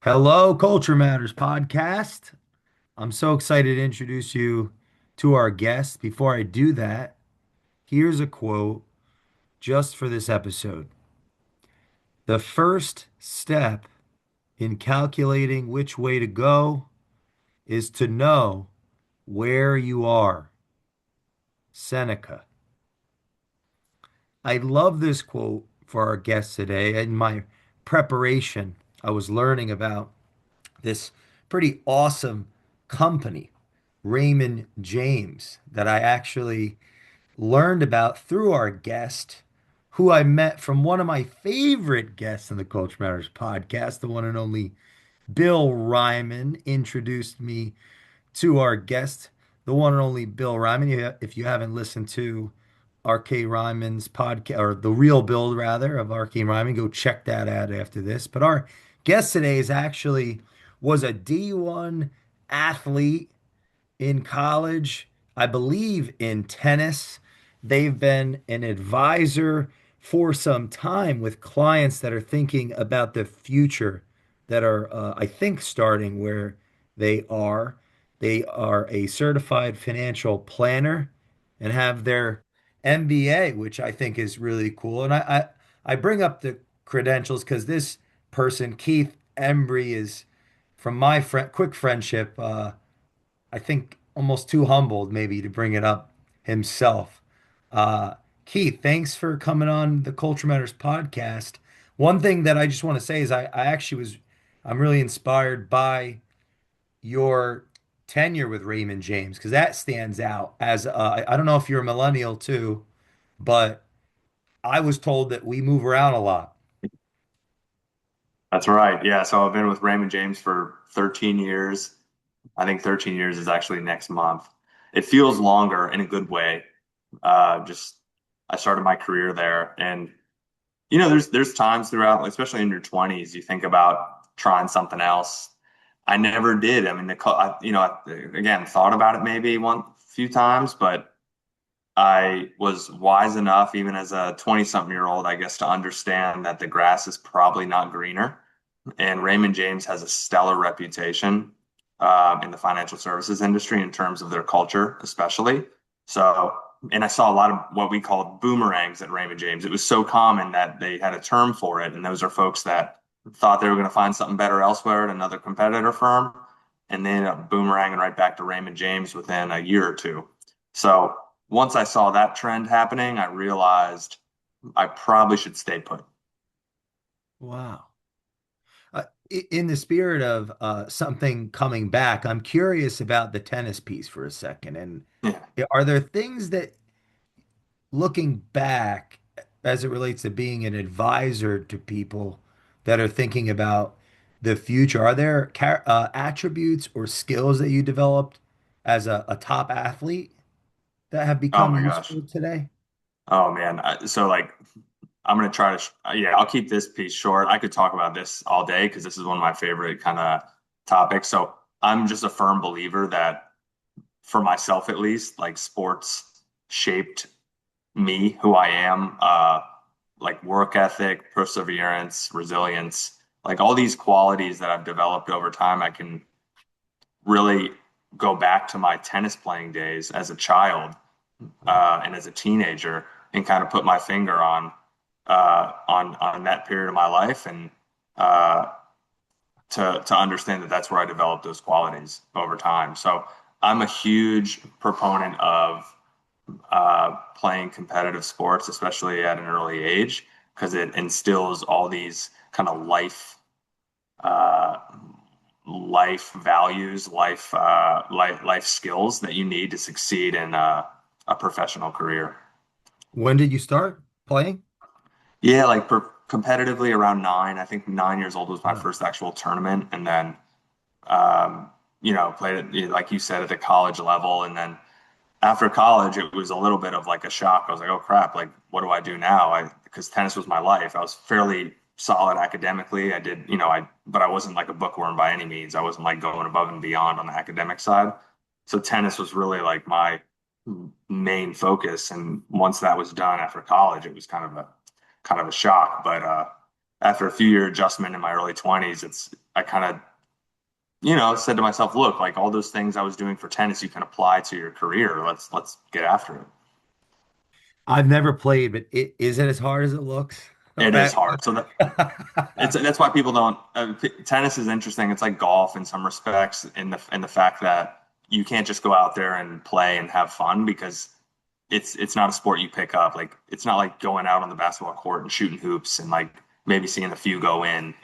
Hello, Culture Matters podcast. I'm so excited to introduce you to our guest. Before I do that, here's a quote just for this episode. The first step in calculating which way to go is to know where you are. Seneca. I love this quote for our guest today. In my preparation, I was learning about this pretty awesome company, Raymond James, that I actually learned about through our guest, who I met from one of my favorite guests in the Culture Matters podcast, the one and only Bill Ryman introduced me to our guest, the one and only Bill Ryman. If you haven't listened to RK Ryman's podcast, or the real build rather of RK Ryman, go check that out after this. But our guest today is actually was a D1 athlete in college, I believe in tennis. They've been an advisor for some time with clients that are thinking about the future, that are, I think, starting where they are. They are a certified financial planner and have their MBA, which I think is really cool. And I bring up the credentials because this person, Keith Embree, is from my quick friendship. I think almost too humbled maybe to bring it up himself. Uh, Keith, thanks for coming on the Culture Matters podcast. One thing that I just want to say is I'm really inspired by your tenure with Raymond James because that stands out as I don't know if you're a millennial too, but I was told that we move around a lot. That's right. Yeah. So I've been with Raymond James for 13 years. I think 13 years is actually next month. It feels longer in a good way. Just I started my career there, and there's times throughout, especially in your 20s, you think about trying something else. I never did. I mean, again, thought about it maybe one few times, but I was wise enough, even as a 20-something year old, I guess, to understand that the grass is probably not greener. And Raymond James has a stellar reputation in the financial services industry in terms of their culture, especially. So, and I saw a lot of what we called boomerangs at Raymond James. It was so common that they had a term for it. And those are folks that thought they were going to find something better elsewhere at another competitor firm. And they ended up boomeranging right back to Raymond James within a year or two. So once I saw that trend happening, I realized I probably should stay put. Wow. In the spirit of something coming back, I'm curious about the tennis piece for a second. And Yeah. are there things that, looking back, as it relates to being an advisor to people that are thinking about the future, are there attributes or skills that you developed as a top athlete that have Oh become my gosh. useful today? Oh man. So like I'm gonna try to yeah, I'll keep this piece short. I could talk about this all day because this is one of my favorite kind of topics. So I'm just a firm believer that for myself at least, like sports shaped me, who I am, like work ethic, perseverance, resilience, like all these qualities that I've developed over time, I can really go back to my tennis playing days as a child and as a teenager and kind of put my finger on that period of my life and uh, to understand that that's where I developed those qualities over time. So I'm a huge proponent of playing competitive sports, especially at an early age, because it instills all these kind of uh, life values, life skills that you need to succeed in a professional career. When did you start playing? Yeah, like competitively around nine. I think 9 years old was my Wow. first actual tournament, and then played it like you said at the college level, and then after college, it was a little bit of like a shock. I was like, oh crap, like what do I do now? Because tennis was my life. I was fairly solid academically. But I wasn't like a bookworm by any means. I wasn't like going above and beyond on the academic side. So tennis was really like my main focus. And once that was done after college, it was kind of a shock. But after a few year adjustment in my early 20s, I kind of, said to myself, look, like all those things I was doing for tennis, you can apply to your career. Let's get after it. I've never played, but is it as hard as it looks? It is Back. hard. So that's why people don't. Tennis is interesting. It's like golf in some respects, in the fact that you can't just go out there and play and have fun because it's not a sport you pick up. Like it's not like going out on the basketball court and shooting hoops and like maybe seeing a few go in.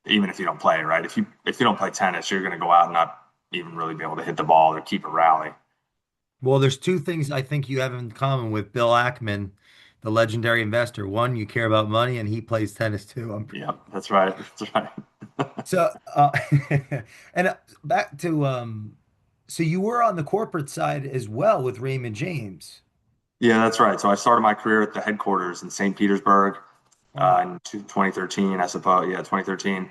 Even if you don't play, right? If you don't play tennis, you're going to go out and not even really be able to hit the ball or keep a rally. Well, there's two things I think you have in common with Bill Ackman, the legendary investor. One, you care about money, and he plays tennis too. Yeah, that's right. That's right. So, and back to so you were on the corporate side as well with Raymond James. Yeah, that's right. So I started my career at the headquarters in St. Petersburg Wow. in 2013, I suppose. Yeah, 2013,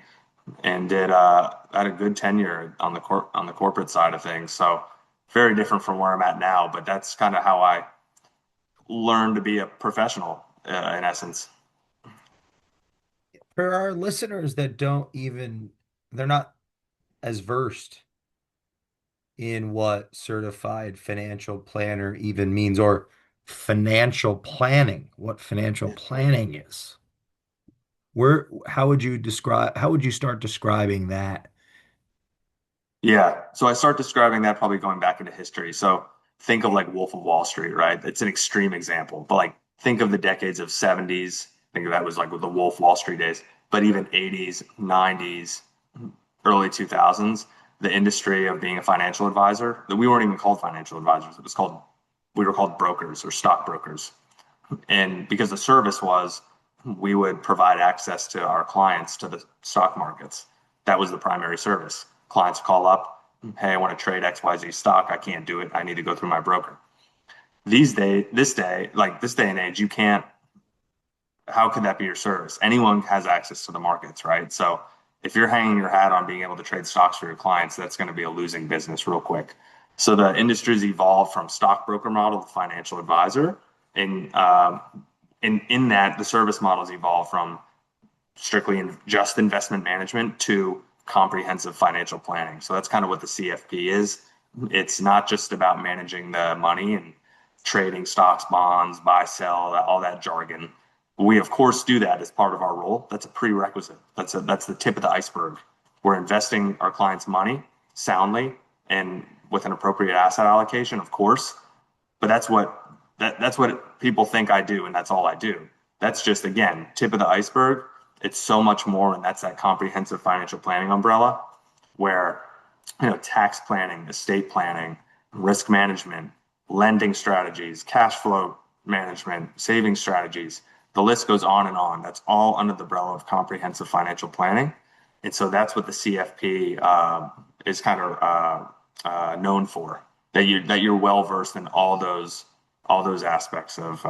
and did had a good tenure on the corporate side of things. So very different from where I'm at now, but that's kind of how I learned to be a professional in essence. For our listeners that they're not as versed in what certified financial planner even means or financial planning, what financial planning is. How would you start describing that? Yeah. So I start describing that probably going back into history. So think of like Wolf of Wall Street, right? It's an extreme example, but like think of the decades of 70s. Think of that was like with the Wolf Wall Street days, but even 80s, 90s, early 2000s, the industry of being a financial advisor, that we weren't even called financial advisors. We were called brokers or stockbrokers. And because the service was, we would provide access to our clients to the stock markets. That was the primary service. Clients call up, hey, I want to trade XYZ stock. I can't do it. I need to go through my broker. This day and age, you can't, how could that be your service? Anyone has access to the markets, right? So if you're hanging your hat on being able to trade stocks for your clients, that's going to be a losing business real quick. So the industry's evolved from stockbroker model to financial advisor, and in that the service models evolved from strictly just investment management to comprehensive financial planning. So that's kind of what the CFP is. It's not just about managing the money and trading stocks, bonds, buy, sell, all that jargon. We of course do that as part of our role. That's a prerequisite. That's the tip of the iceberg. We're investing our clients' money soundly and with an appropriate asset allocation, of course. But that's what people think I do, and that's all I do. That's just again tip of the iceberg. It's so much more, and that's that comprehensive financial planning umbrella where tax planning, estate planning, risk management, lending strategies, cash flow management, saving strategies. The list goes on and on. That's all under the umbrella of comprehensive financial planning, and so that's what the CFP is kind of known for. That you're well versed in all those aspects of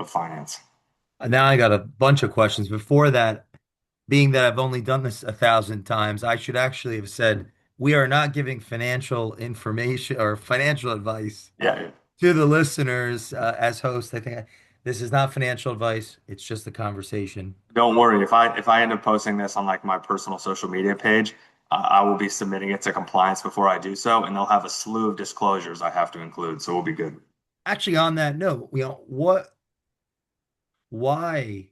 finance. Now I got a bunch of questions. Before that, being that I've only done this 1,000 times, I should actually have said we are not giving financial information or financial advice Yeah, to the listeners as host. This is not financial advice. It's just a conversation. don't worry. If I end up posting this on like my personal social media page, I will be submitting it to compliance before I do so, and they'll have a slew of disclosures I have to include. So we'll be good. Actually, on that note, why,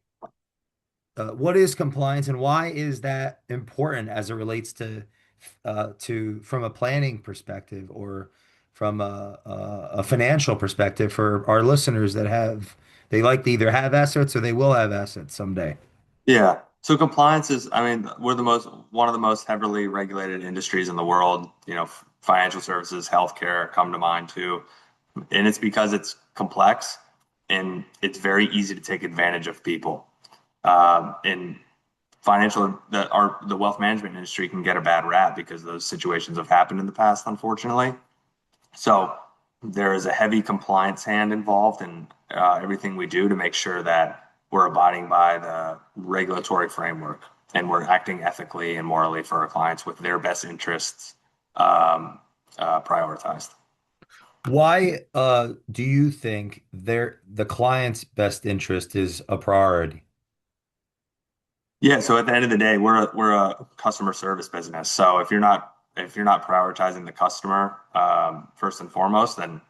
what is compliance and why is that important as it relates to from a planning perspective or from a financial perspective for our listeners that they like to either have assets or they will have assets someday. Yeah. So compliance is, I mean, one of the most heavily regulated industries in the world. Financial services, healthcare come to mind too. And it's because it's complex and it's very easy to take advantage of people. And the wealth management industry can get a bad rap because those situations have happened in the past, unfortunately. So there is a heavy compliance hand involved in everything we do to make sure that we're abiding by the regulatory framework and we're acting ethically and morally for our clients with their best interests prioritized. Why do you think the client's best interest is a priority? Yeah, so at the end of the day, we're a customer service business. So if you're not prioritizing the customer first and foremost, then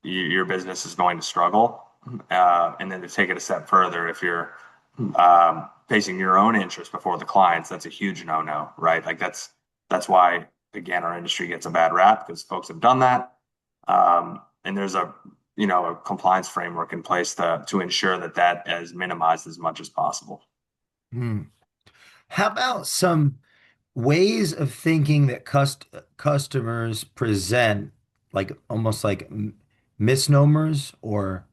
your business is going to struggle. And then to take it a step further, if you're facing your own interest before the clients, that's a huge no-no, right? Like that's why again our industry gets a bad rap because folks have done that, and there's a compliance framework in place to ensure that that is minimized as much as possible. Hmm. How about some ways of thinking that customers present, like almost like misnomers or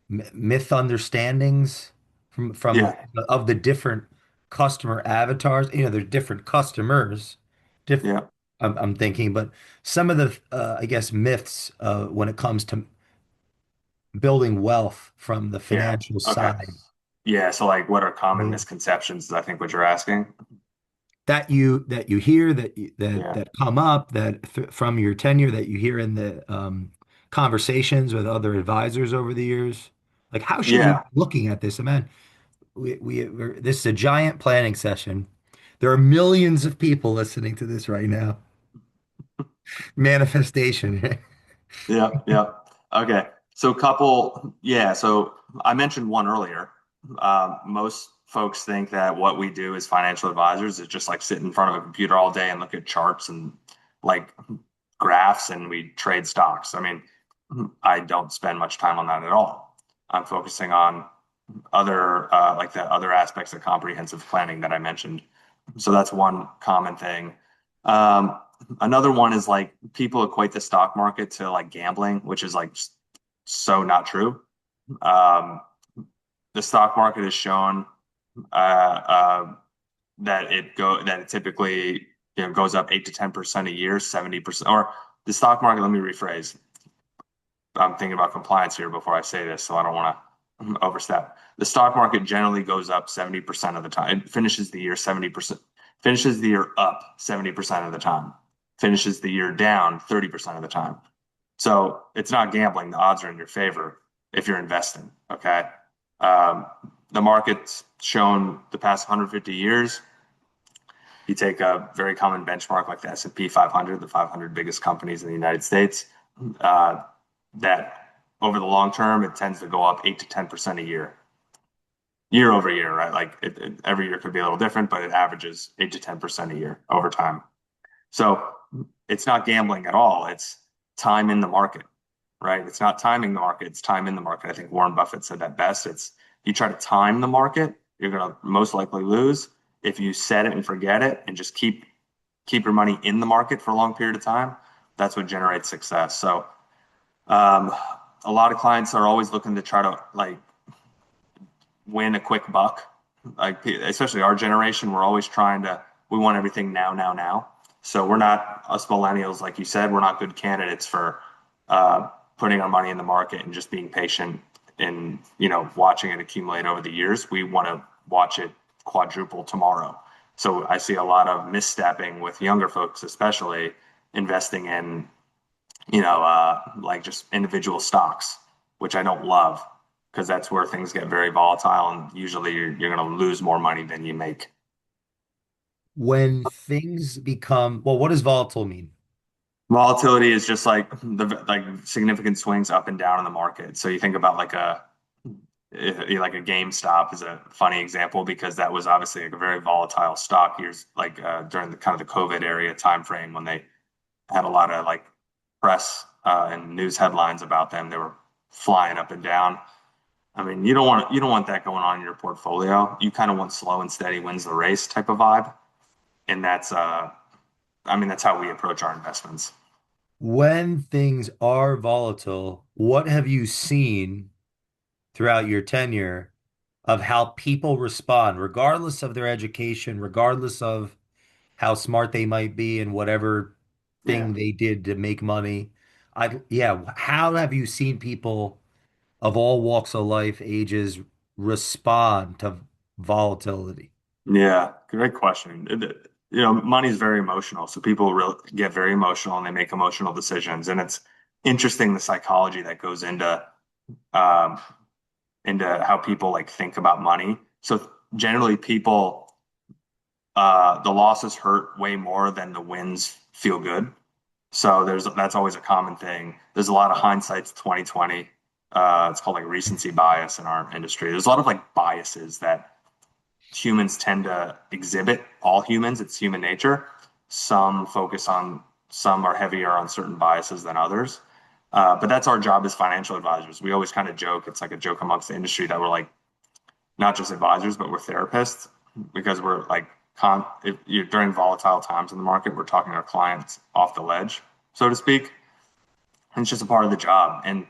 myth understandings from Yeah, of the different customer avatars. There's different customers. Diff yeah, I'm thinking, but some of the I guess myths when it comes to building wealth from the yeah. financial Okay. side Yeah, so like what are common misconceptions is I think what you're asking. that you hear Yeah. that come up from your tenure that you hear in the conversations with other advisors over the years. Like, how should we be Yeah. looking at this? Man, this is a giant planning session. There are millions of people listening to this right now. Manifestation. Yeah, yeah. Okay. So I mentioned one earlier. Most folks think that what we do as financial advisors is just like sit in front of a computer all day and look at charts and like graphs and we trade stocks. I mean, I don't spend much time on that at all. I'm focusing on like the other aspects of comprehensive planning that I mentioned. So that's one common thing. Another one is like people equate the stock market to like gambling, which is like so not true. Um, the stock market has shown uh, uh, that it typically goes up 8 to 10% a year, 70%. Or the stock market. Let me rephrase. I'm thinking about compliance here before I say this, so I don't want to overstep. The stock market generally goes up 70% of the time. It finishes the year 70%, finishes the year up 70% of the time, finishes the year down 30% of the time. So it's not gambling. The odds are in your favor if you're investing. Okay. Um, the market's shown the past 150 years. You take a very common benchmark like the S&P 500, the 500 biggest companies in the United States. Uh, that over the long term, it tends to go up 8 to 10% a year over year, right? Like every year could be a little different, but it averages 8 to 10% a year over time. So it's not gambling at all. It's time in the market, right? It's not timing the market. It's time in the market. I think Warren Buffett said that best. It's you try to time the market, you're going to most likely lose. If you set it and forget it and just keep your money in the market for a long period of time, that's what generates success. So um, a lot of clients are always looking to try to like win a quick buck. Like especially our generation, we're always trying to we want everything now, now, now. So we're not us millennials, like you said, we're not good candidates for putting our money in the market and just being patient and watching it accumulate over the years. We want to watch it quadruple tomorrow. So I see a lot of misstepping with younger folks, especially investing in like just individual stocks, which I don't love because that's where things get very volatile and usually you're going to lose more money than you make. When things become, well, what does volatile mean? Volatility is just like the like significant swings up and down in the market. So you think about like a GameStop is a funny example because that was obviously like a very volatile stock years like during the kind of the COVID area time frame when they had a lot of like press and news headlines about them. They were flying up and down. I mean, you don't want that going on in your portfolio. You kind of want slow and steady wins the race type of vibe, and that's how we approach our investments. When things are volatile, what have you seen throughout your tenure of how people respond, regardless of their education, regardless of how smart they might be and whatever Yeah, thing they did to make money? Yeah, how have you seen people of all walks of life, ages respond to volatility? yeah, great question. Money is very emotional, so people really get very emotional and they make emotional decisions, and it's interesting the psychology that goes um, into how people like think about money. So generally, people the losses hurt way more than the wins feel good. So that's always a common thing. There's a lot of hindsight's 2020. It's called like recency bias in our industry. There's a lot of like biases that humans tend to exhibit. All humans, it's human nature. Some focus on some are heavier on certain biases than others. But that's our job as financial advisors. We always kind of joke. It's like a joke amongst the industry that we're like not just advisors, but we're therapists because we're like if you're during volatile times in the market, we're talking our clients off the ledge, so to speak. And it's just a part of the job. And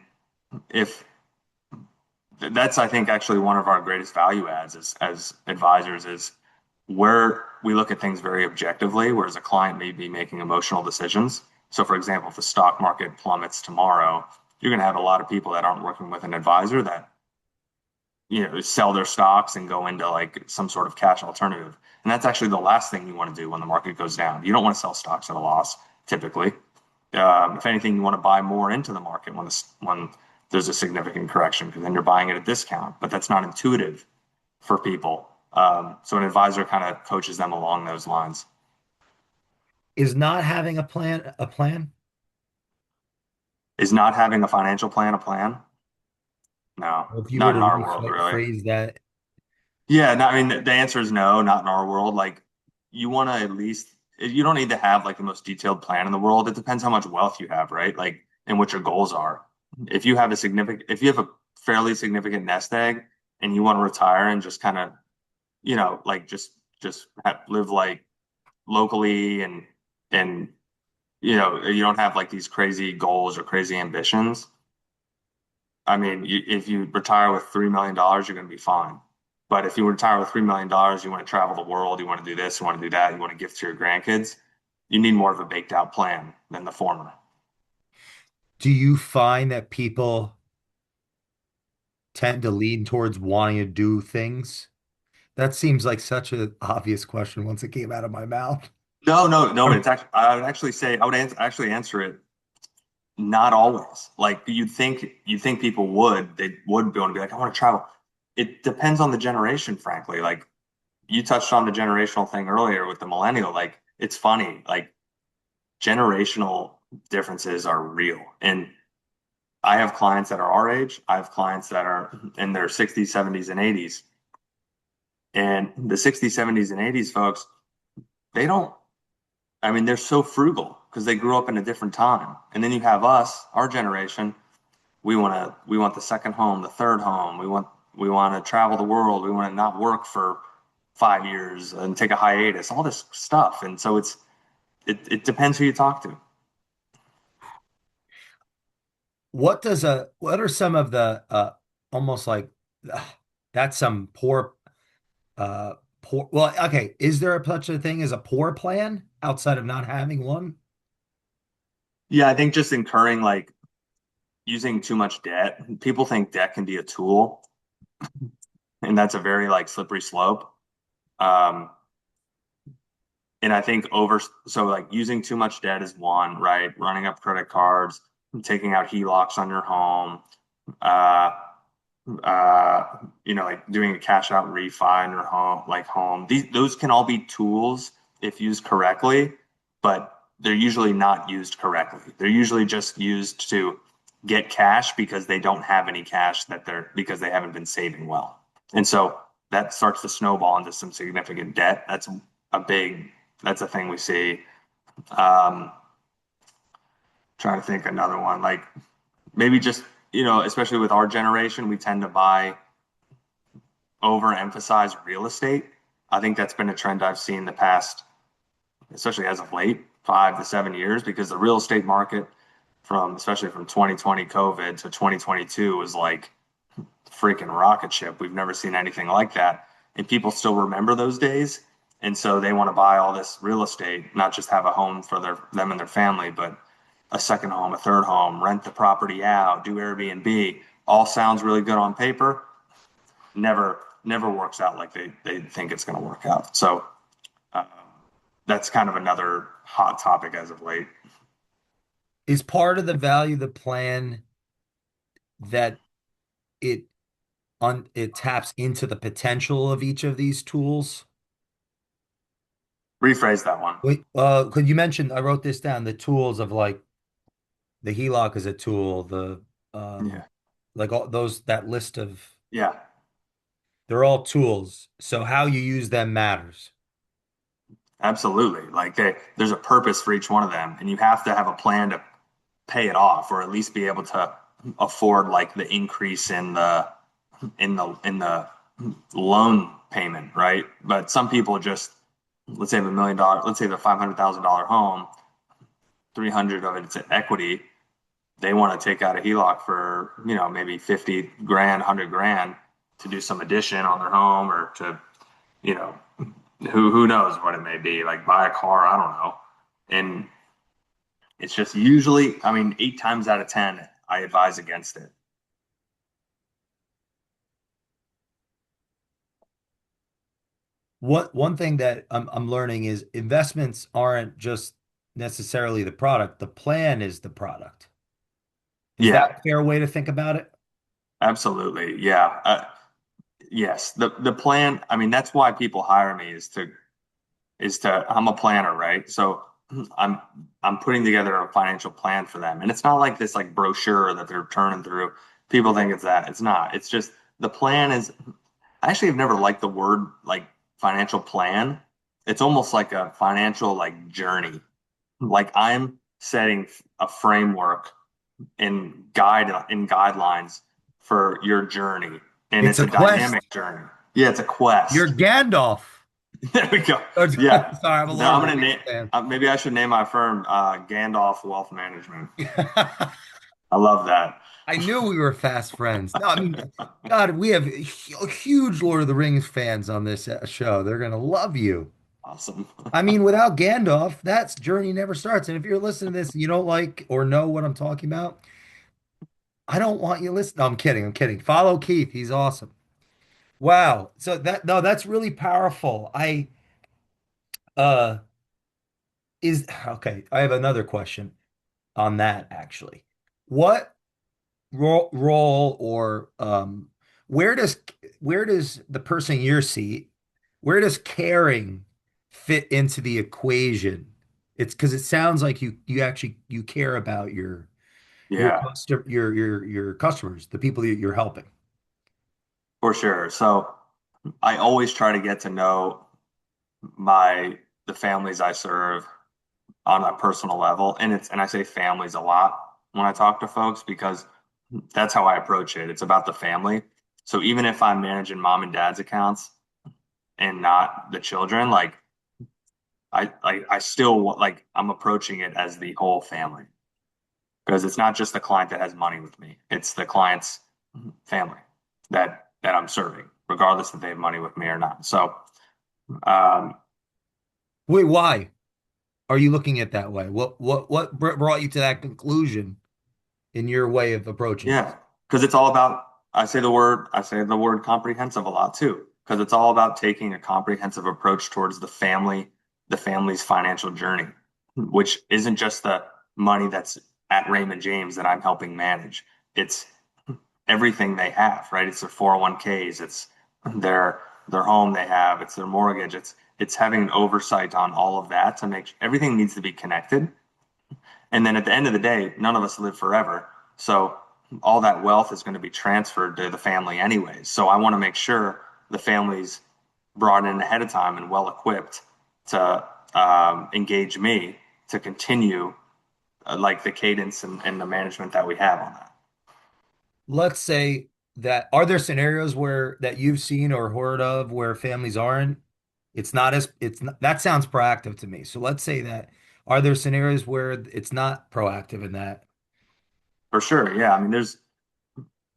if that's, I think, actually one of our greatest value adds as advisors is where we look at things very objectively, whereas a client may be making emotional decisions. So, for example, if the stock market plummets tomorrow, you're going to have a lot of people that aren't working with an advisor that sell their stocks and go into like some sort of cash alternative. And that's actually the last thing you want to do when the market goes down. You don't want to sell stocks at a loss, typically. If anything, you want to buy more into the market when there's a significant correction, because then you're buying at a discount. But that's not intuitive for people. So an advisor kind of coaches them along those lines. Is not having a plan? Is not having a financial plan a plan? No, Or if you were not to in our world, really. rephrase that, Yeah, no, I mean, the answer is no, not in our world. Like, you want to at least, you don't need to have like the most detailed plan in the world. It depends how much wealth you have, right? Like, and what your goals are. If you have a fairly significant nest egg and you want to retire and just kind of, like live like locally and, you don't have like these crazy goals or crazy ambitions. I mean, if you retire with $3 million, you're going to be fine. But if you retire with $3 million, you want to travel the world, you want to do this, you want to do that, you want to gift to your grandkids, you need more of a baked out plan than the former. do you find that people tend to lean towards wanting to do things? That seems like such an obvious question once it came out of my mouth. No, no, no. It's actually, I would actually say, actually answer it. Not always. Like you'd think people they would want to be like, I want to travel. It depends on the generation, frankly. Like you touched on the generational thing earlier with the millennial. Like it's funny. Like generational differences are real. And I have clients that are our age. I have clients that are in their 60s, 70s, and 80s. And the 60s, 70s, and 80s folks, they don't, I mean, they're so frugal because they grew up in a different time. And then you have us, our generation, we want the second home, the third home. We want to travel the world. We want to not work for 5 years and take a hiatus, all this stuff. And so it depends who you talk to. What are some of the almost like uh, that's some poor well, okay, is there a such a thing as a poor plan outside of not having one? Yeah, I think just incurring like using too much debt. People think debt can be a tool, and that's a very like slippery slope. Um, and I think so like using too much debt is one, right? Running up credit cards, taking out HELOCs on your home, uh, like doing a cash out refi in your home. Those can all be tools if used correctly, but they're usually not used correctly. They're usually just used to get cash because they don't have any cash because they haven't been saving well. And so that starts to snowball into some significant debt. A big, that's a thing we see. Um, Trying to think another one, like maybe just, especially with our generation, we tend to overemphasize real estate. I think that's been a trend I've seen the past, especially as of late, 5 to 7 years, because the real estate market especially from 2020 COVID to 2022 was like freaking rocket ship. We've never seen anything like that. And people still remember those days. And so they want to buy all this real estate, not just have a home for them and their family, but a second home, a third home, rent the property out, do Airbnb. All sounds really good on paper, never works out like they think it's going to work out. So uh, that's kind of another hot topic as of late. Is part of the value of the plan that it it taps into the potential of each of these tools? Rephrase that one. Wait, could you mention, I wrote this down, the tools of like the HELOC is a tool, um, Yeah. like all those, that list of, Yeah, they're all tools. So how you use them matters. absolutely. Like there's a purpose for each one of them, and you have to have a plan to pay it off, or at least be able to afford like the increase in the loan payment, right? But some people just, let's say have $1 million, let's say the $500,000 home, 300 of it's equity. They want to take out a HELOC for, maybe 50 grand, 100 grand to do some addition on their home, or to, you know, who knows what it may be, like buy a car, I don't know. And it's just usually, I mean, 8 times out of 10, I advise against it. What one thing that I'm learning is investments aren't just necessarily the product, the plan is the product. Is that Yeah, a fair way to think about it? absolutely. Yeah. Yes. The plan, I mean, that's why people hire me, I'm a planner, right? So I'm I'm putting together a financial plan for them. And it's not like this like brochure that they're turning through. People think it's that. It's not. It's just the plan is, I actually have never liked the word like financial plan. It's almost like a financial like journey. Like I'm setting a framework in guidelines for your journey. And It's it's a a quest. dynamic journey. Yeah, it's a You're quest. Gandalf. There we go. Oh, Yeah. sorry, I'm a Now Lord I'm of the gonna Rings name. fan. Maybe I should name my firm Gandalf Wealth Management. I love that. I knew we were fast friends. No, I mean, God, we have huge Lord of the Rings fans on this show. They're gonna love you. Awesome. I mean, without Gandalf, that journey never starts. And if you're listening to this and you don't like or know what I'm talking about, I don't want you listening. No, I'm kidding. I'm kidding. Follow Keith. He's awesome. Wow. So that no, that's really powerful. I uh is okay. I have another question on that actually. What role or where does where does the person in your seat, where does caring fit into the equation? It's because it sounds like you actually you care about Yeah, your customers, the people that you're helping. for sure. So I always try to get to know the families I serve on a personal level, and I say families a lot when I talk to folks, because that's how I approach it. It's about the family. So even if I'm managing mom and dad's accounts and not the children, like I still like I'm approaching it as the whole family, because it's not just the client that has money with me. It's the client's family that I'm serving, regardless if they have money with me or not. So um, Wait, why are you looking at that way? What brought you to that conclusion in your way of approaching this? yeah, because it's all about, I say the word comprehensive a lot too, because it's all about taking a comprehensive approach towards the family's financial journey, which isn't just the money that's at Raymond James that I'm helping manage. It's everything they have, right? It's their 401ks, it's their their home they have, it's their mortgage, it's having an oversight on all of that to make everything needs to be connected. And then at the end of the day, none of us live forever. So all that wealth is going to be transferred to the family anyways. So I want to make sure the family's brought in ahead of time and well equipped to engage me to continue like the cadence and the management that we have on that. Let's say that are there scenarios where that you've seen or heard of where families aren't? It's not as it's not, that sounds proactive to me. So let's say that are there scenarios where it's not proactive in that? For sure. Yeah. I mean, there's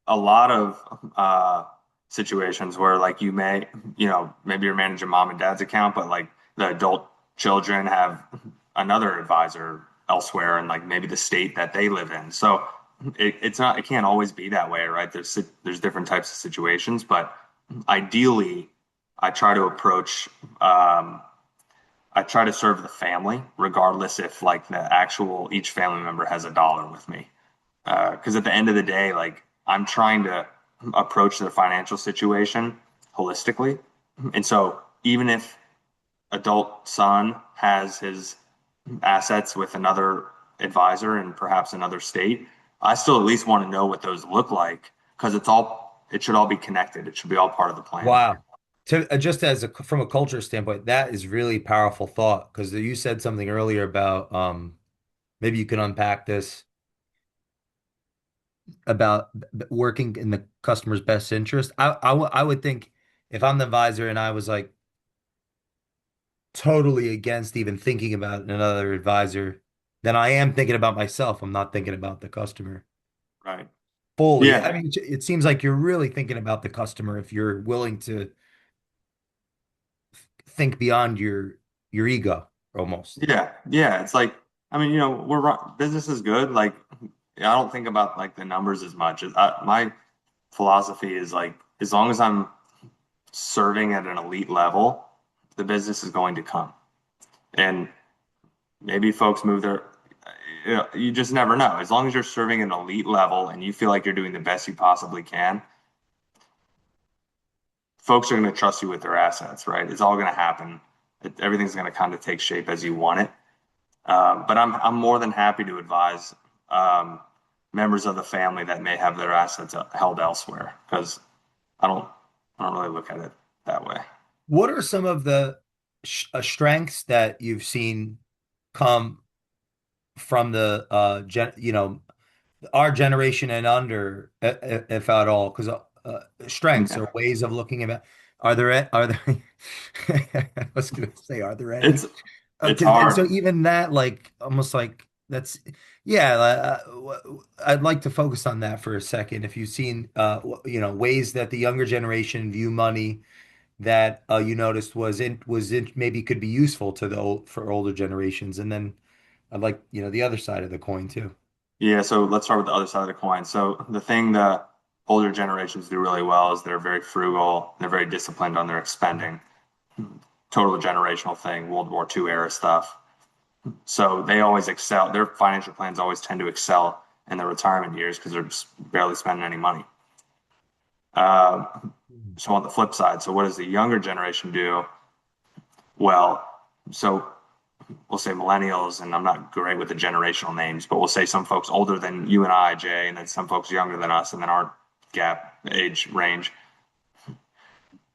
a lot of situations where like maybe you're managing mom and dad's account, but like the adult children have another advisor elsewhere, and like maybe the state that they live in. So it can't always be that way, right? There's different types of situations, but ideally, I try to approach I try to serve the family, regardless if like the actual each family member has a dollar with me. Because at the end of the day, like I'm trying to approach the financial situation holistically. And so even if adult son has his assets with another advisor in perhaps another state, I still at least want to know what those look like because it should all be connected. It should be all part of the plan. Wow. To just as a from a culture standpoint, that is really powerful thought because you said something earlier about maybe you can unpack this about working in the customer's best interest. I would think if I'm the advisor and I was like totally against even thinking about another advisor, then I am thinking about myself. I'm not thinking about the customer Right. fully. I Yeah. mean, it seems like you're really thinking about the customer if you're willing to think beyond your ego almost. Yeah. Yeah. It's like, I mean, business is good. Like, I don't think about like the numbers as much. My philosophy is like, as long as I'm serving at an elite level, the business is going to come. And maybe folks move their, you just never know. As long as you're serving an elite level and you feel like you're doing the best you possibly can, folks are going to trust you with their assets, right? It's all going to happen. Everything's going to kind of take shape as you want it. But I'm more than happy to advise um, members of the family that may have their assets held elsewhere because I don't I don't really look at it that way. What are some of the strengths that you've seen come from the our generation and under, if at all? Because strengths Yeah. or ways of looking at are there I was gonna say, are there any? It's it's Because and so hard. even that, like almost like that's yeah. I'd like to focus on that for a second. If you've seen, ways that the younger generation view money that you noticed was in maybe could be useful to the old for older generations, and then I'd like the other side of the coin too. Yeah, so let's start with the other side of the coin. So the thing that older generations do really well is they're very frugal, they're very disciplined on their spending. Total generational thing, World War II era stuff. So they always excel. Their financial plans always tend to excel in their retirement years because they're just barely spending any money. Uh, so on the flip side, so what does the younger generation do? Well, so we'll say millennials, and I'm not great with the generational names, but we'll say some folks older than you and I, Jay, and then some folks younger than us, and then our gap age range.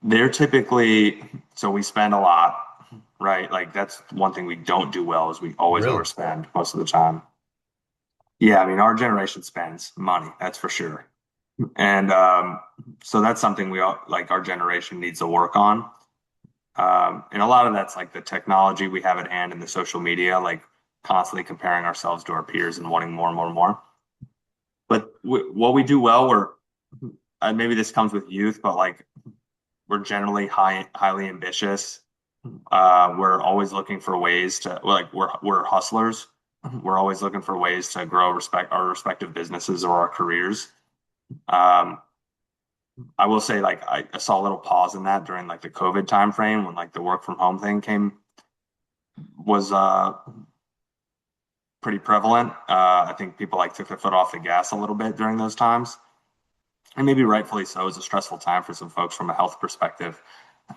They're typically, so we spend a lot, right? Like that's one thing we don't do well is we always Really? overspend most of the time. Yeah, I mean, our generation spends money, that's for sure. And so that's something we all like our generation needs to work on. And a lot of that's like the technology we have at hand and the social media, like constantly comparing ourselves to our peers and wanting more and more and more. But what we do well, maybe this comes with youth, but like we're generally highly ambitious. We're always looking for ways to like we're hustlers. We're always looking for ways to grow respect our respective businesses or our careers. Um, I will say like I saw a little pause in that during like the COVID time frame when like the work from home thing came was pretty prevalent. I think people like took their foot off the gas a little bit during those times, and maybe rightfully so. It was a stressful time for some folks from a health perspective,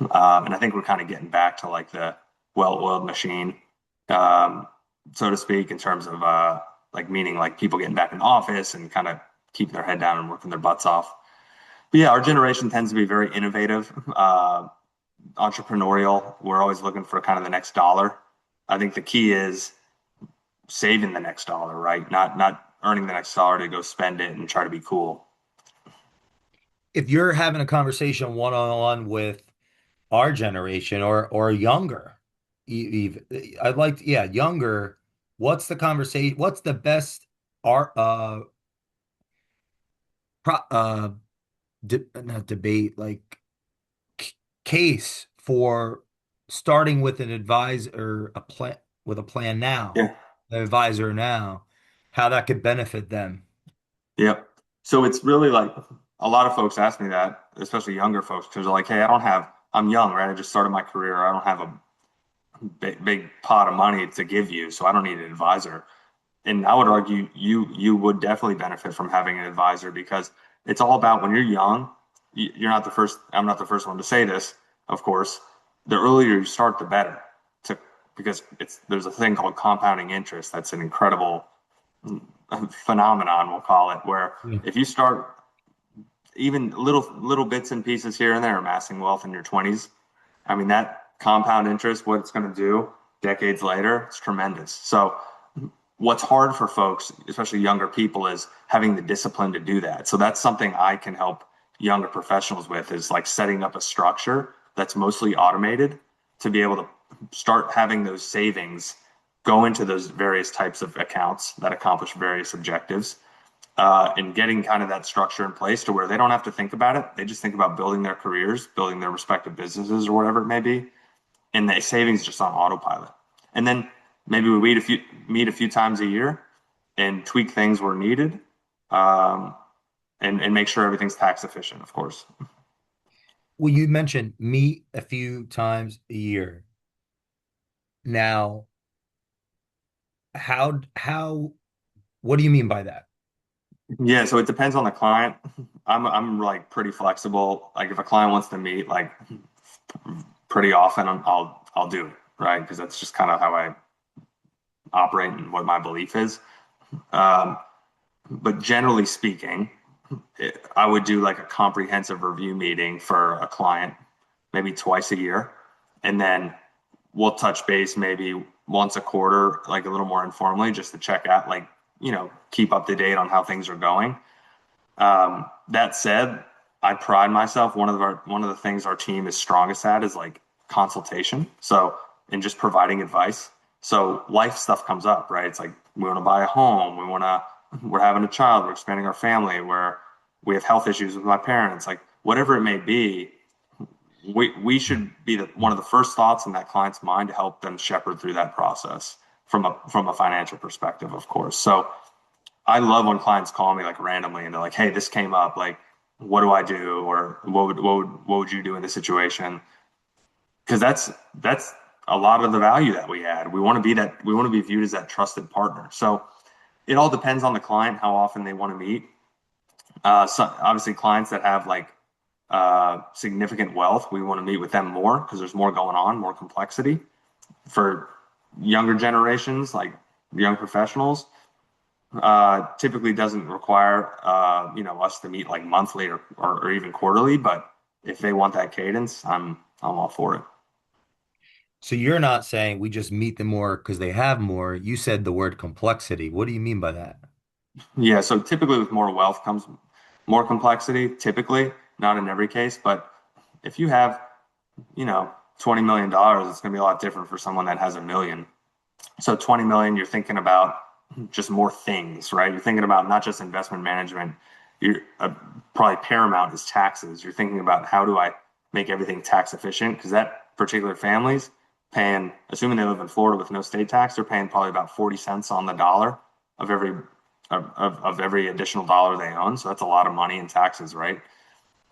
and I think we're kind of getting back to like the well-oiled machine, um, so to speak, in terms of like meaning like people getting back in the office and kind of keeping their head down and working their butts off. But yeah, our generation tends to be very innovative, entrepreneurial. We're always looking for kind of the next dollar. I think the key is saving the next dollar, right? Not earning the next dollar to go spend it and try to be cool. If you're having a conversation one-on-one with our generation or younger, I'd like yeah, younger, what's the conversation? What's the best art pro, not debate, like case for starting with an advisor, a plan with a plan now, Yeah. an advisor now, how that could benefit them. Yep. So it's really like a lot of folks ask me that, especially younger folks, because they're like, "Hey, I'm young, right? I just started my career. I don't have a big pot of money to give you, so I don't need an advisor." And I would argue you would definitely benefit from having an advisor because it's all about when you're young. You're not the first. I'm not the first one to say this, of course. the earlier you start, the better. To because there's a thing called compounding interest. That's an incredible phenomenon, we'll call it, where Yeah. if you start even little bits and pieces here and there amassing wealth in your 20s, I mean that compound interest, what it's going to do decades later, it's tremendous. So what's hard for folks, especially younger people, is having the discipline to do that. So that's something I can help younger professionals with, is like setting up a structure that's mostly automated to be able to start having those savings go into those various types of accounts that accomplish various objectives, and getting kind of that structure in place to where they don't have to think about it. They just think about building their careers, building their respective businesses or whatever it may be, and the savings just on autopilot. And then maybe we meet a few times a year and tweak things where needed, um, and make sure everything's tax efficient, of course. Well, you mentioned meet a few times a year. Now, how what do you mean by that? Yeah, so it depends on the client. I'm like pretty flexible. Like if a client wants to meet like pretty often, I'll do it, right? Because that's just kind of how I operate and what my belief is. Um, but generally speaking, I would do like a comprehensive review meeting for a client maybe twice a year. And then we'll touch base maybe once a quarter, like a little more informally, just to check out, like, keep up to date on how things are going. That said, I pride myself. One of the things our team is strongest at is like consultation. So, and just providing advice. So life stuff comes up, right? It's like we want to buy a home, we're having a child, we're expanding our family, we have health issues with my parents, like whatever it may be. We should be one of the first thoughts in that client's mind to help them shepherd through that process from a financial perspective, of course. So I love when clients call me like randomly and they're like, "Hey, this came up. Like, what do I do? Or what would you do in this situation?" Because that's a lot of the value that we add. We want to be viewed as that trusted partner. So it all depends on the client how often they want to meet. So obviously, clients that have like significant wealth, we want to meet with them more because there's more going on, more complexity. For younger generations, like young professionals, typically doesn't require us to meet like monthly or even quarterly. But if they want that cadence, I'm all for it. So you're not saying we just meet them more because they have more. You said the word complexity. What do you mean by that? Yeah, so typically with more wealth comes more complexity. Typically, not in every case, but if you have $20 million, it's going to be a lot different for someone that has a million. So 20 million, you're thinking about just more things, right? You're thinking about not just investment management. You're probably paramount is taxes. You're thinking about how do I make everything tax efficient? Because that particular family's paying, assuming they live in Florida with no state tax, they're paying probably about 40 cents on the dollar of every additional dollar they own. So that's a lot of money in taxes, right?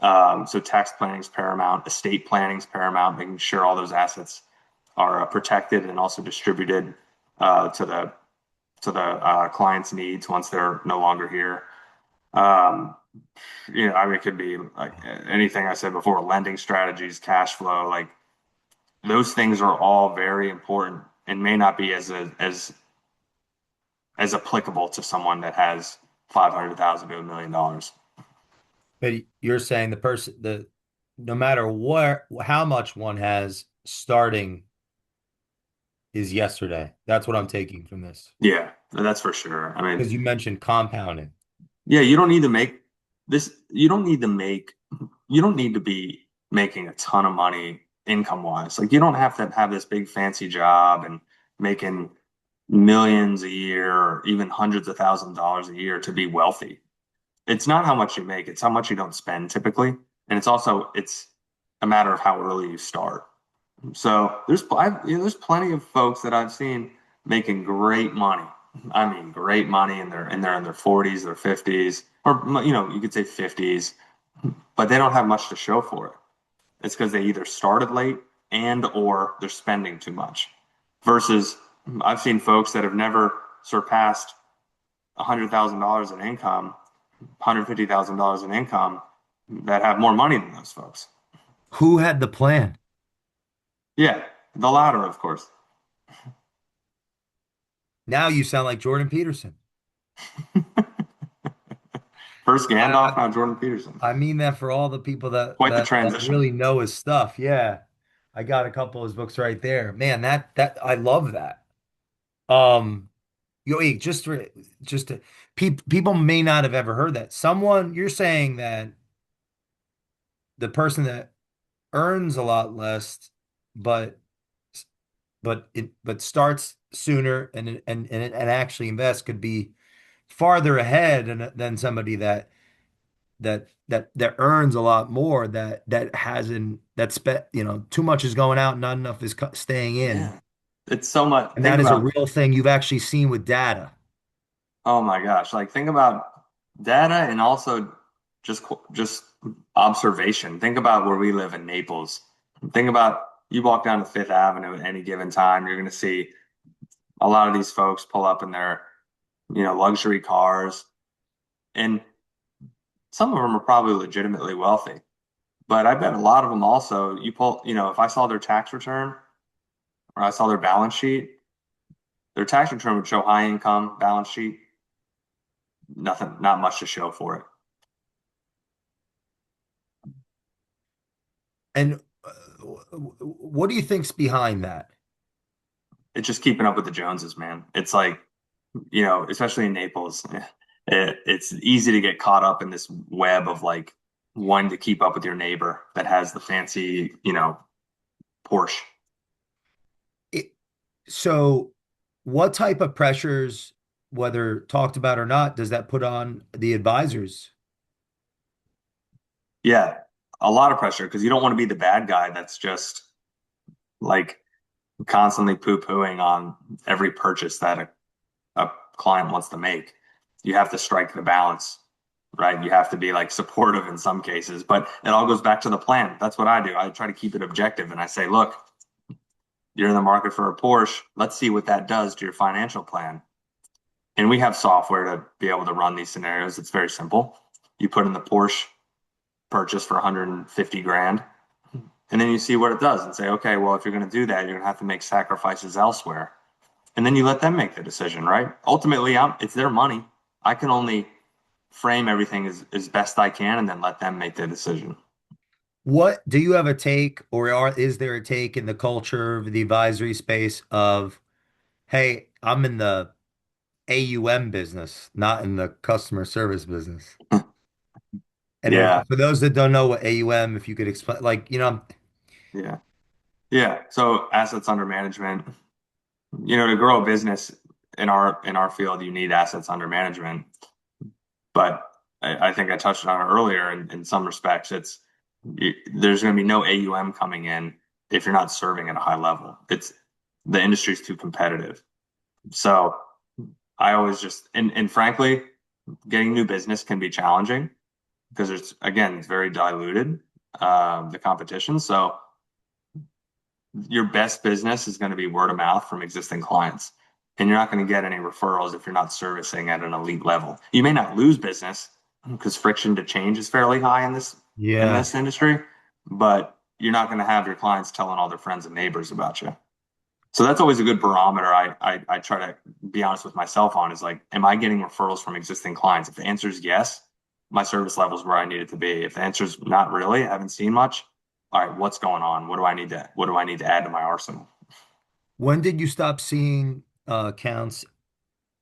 So tax planning is paramount, estate planning is paramount, making sure all those assets are protected and also distributed to the client's needs once they're no longer here. Um, I mean, it could be like anything I said before, lending strategies, cash flow, like those things are all very important and may not be as applicable to someone that has 500,000 to $1 million. But you're saying the no matter what, how much one has starting is yesterday. That's what I'm taking from this. Yeah, that's for sure. I mean, Because you mentioned compounding. yeah, you don't need to make this, you don't need to be making a ton of money income wise. Like, you don't have to have this big fancy job and making millions a year or even hundreds of thousands of dollars a year to be wealthy. It's not how much you make, it's how much you don't spend typically. And it's a matter of how early you start. So there's plenty of folks that I've seen making great money. I mean, great money, and they're in their 40s, their 50s, or you could say 50s, but they don't have much to show for it. It's because they either started late and or they're spending too much. Versus, I've seen folks that have never surpassed $100,000 in income, $150,000 in income, that have more money than those folks. Who had the plan? Yeah, the latter, of course. Now you sound like Jordan Peterson. First I, Gandalf, now Jordan Peterson. I mean that for all the people Quite the that transition. really know his stuff. Yeah. I got a couple of his books right there. Man, that I love that. Um, wait, just to, people may not have ever heard that. Someone you're saying that the person that earns a lot less, but but starts sooner and actually invests could be farther ahead than somebody that earns a lot more that hasn't that spent too much is going out, not enough is staying in, Yeah. It's so much. and Think that is a about, real thing you've actually seen with data. oh my gosh, like think about data and also just observation. Think about where we live in Naples. Think about you walk down to Fifth Avenue at any given time, you're going to see a lot of these folks pull up in their, luxury cars, and some of them are probably legitimately wealthy. But I bet a lot of them also, if I saw their tax return or I saw their balance sheet, their tax return would show high income balance sheet, nothing, not much to show for it. And what do you think's behind that? It's just keeping up with the Joneses, man. It's like, especially in Naples, it's easy to get caught up in this web of like wanting to keep up with your neighbor that has the fancy, Porsche. it, so what type of pressures, whether talked about or not, does that put on the advisors? Yeah, a lot of pressure because you don't want to be the bad guy that's just like constantly poo-pooing on every purchase that a client wants to make. You have to strike the balance, right? You have to be like supportive in some cases, but it all goes back to the plan. That's what I do. I try to keep it objective and I say, look, you're in the market for a Porsche. Let's see what that does to your financial plan. And we have software to be able to run these scenarios. It's very simple. You put in the Porsche purchase for 150 grand, and then you see what it does and say, okay, well, if you're going to do that, you're going to have to make sacrifices elsewhere. And then you let them make the decision, right? Ultimately, it's their money. I can only frame everything as best I can and then let them make the decision. What do you have a take, or is there a take in the culture of the advisory space of, hey, I'm in the AUM business, not in the customer service business? And Yeah, for those that don't know what AUM, if you could explain, like, yeah, yeah. So assets under management, to grow a business in our field, you need assets under management. But I think I touched on it earlier. In some respects, there's going to be no AUM coming in if you're not serving at a high level. It's the industry's too competitive. So I always and frankly, getting new business can be challenging because it's very diluted, the competition. So your best business is going to be word of mouth from existing clients. And you're not going to get any referrals if you're not servicing at an elite level. You may not lose business because friction to change is fairly high in yeah. this industry, but you're not going to have your clients telling all their friends and neighbors about you. So that's always a good barometer. I try to be honest with myself on is like, am I getting referrals from existing clients? If the answer is yes, my service level is where I need it to be. If the answer is not really, I haven't seen much. All right, what's going on? What do I need to add to my arsenal? When did you stop seeing accounts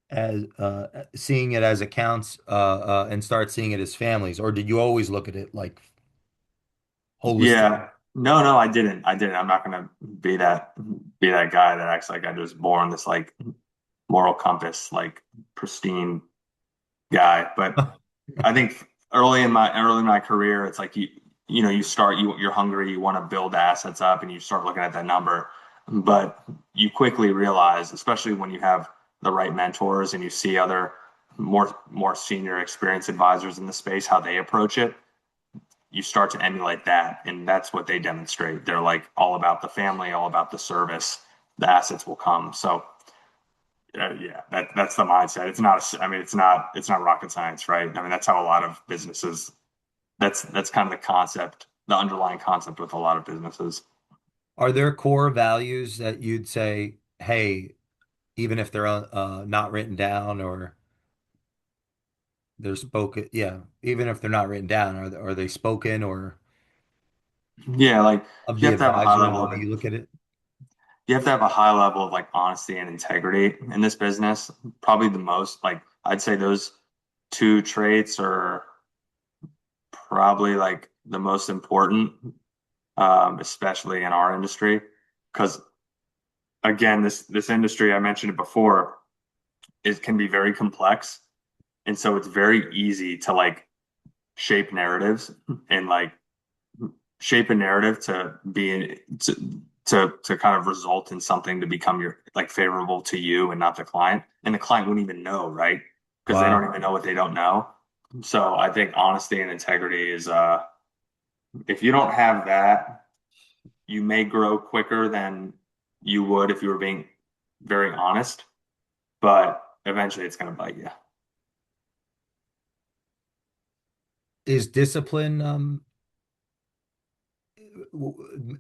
as seeing it as accounts and start seeing it as families, or did you always look at it like holistic? Yeah. No, no, I didn't. I didn't. I'm not gonna be that guy that acts like I was born this like moral compass, like pristine guy. But I think early in my career, it's like you're hungry, you want to build assets up, and you start looking at that number. But you quickly realize, especially when you have the right mentors and you see other more senior experienced advisors in the space, how they approach it, you start to emulate that, and that's what they demonstrate. They're like all about the family, all about the service. The assets will come. So yeah, that's the mindset. It's not. I mean, it's not rocket science, right? I mean, that's how a lot of businesses. That's kind of the concept, the underlying concept with a lot of businesses. Are there core values that you'd say, hey, even if they're not written down or they're spoken, yeah, even if they're not written down, are they spoken or Yeah, like of you the have to have a high advisor, the level way of you look at it? you have to have a high level of like honesty and integrity in this business. Probably the most, like I'd say those two traits are probably like the most important, especially in our industry. Because again, this industry, I mentioned it before, it can be very complex. And so it's very easy to like shape narratives and like shape a narrative to be to kind of result in something to become your like favorable to you and not the client. And the client wouldn't even know, right? Because they don't Wow. even know what they don't know. So I think honesty and integrity is if you don't have that, you may grow quicker than you would if you were being very honest, but eventually it's going to bite you. Is discipline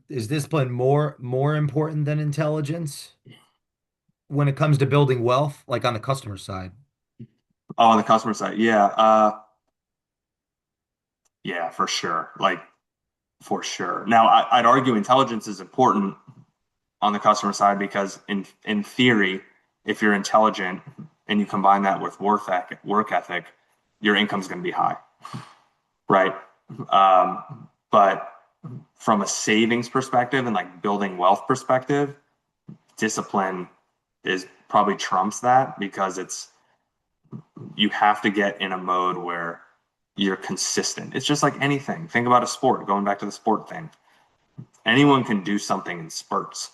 is discipline more important than intelligence when it comes to building wealth, like on the customer side? Oh, on the customer side, yeah, yeah, for sure, like for sure. Now, I'd argue intelligence is important on the customer side because in theory, if you're intelligent and you combine that with work ethic, your income's going to be high, right? But from a savings perspective and like building wealth perspective, discipline is probably trumps that because it's you have to get in a mode where you're consistent. It's just like anything. Think about a sport, going back to the sport thing. Anyone can do something in spurts.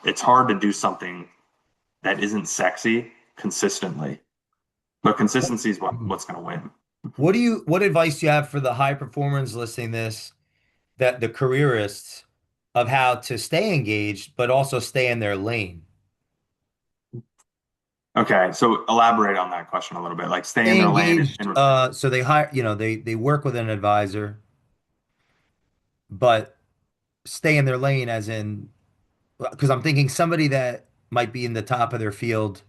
It's hard to do something that isn't sexy consistently. But consistency is what's going to win. What advice do you have for the high performers listening to this, that the careerists, of how to stay engaged but also stay in their lane? Okay, so elaborate on that question a little bit. Like stay in Stay their lane engaged, and so they hire, they work with an advisor, but stay in their lane as in, because I'm thinking somebody that might be in the top of their field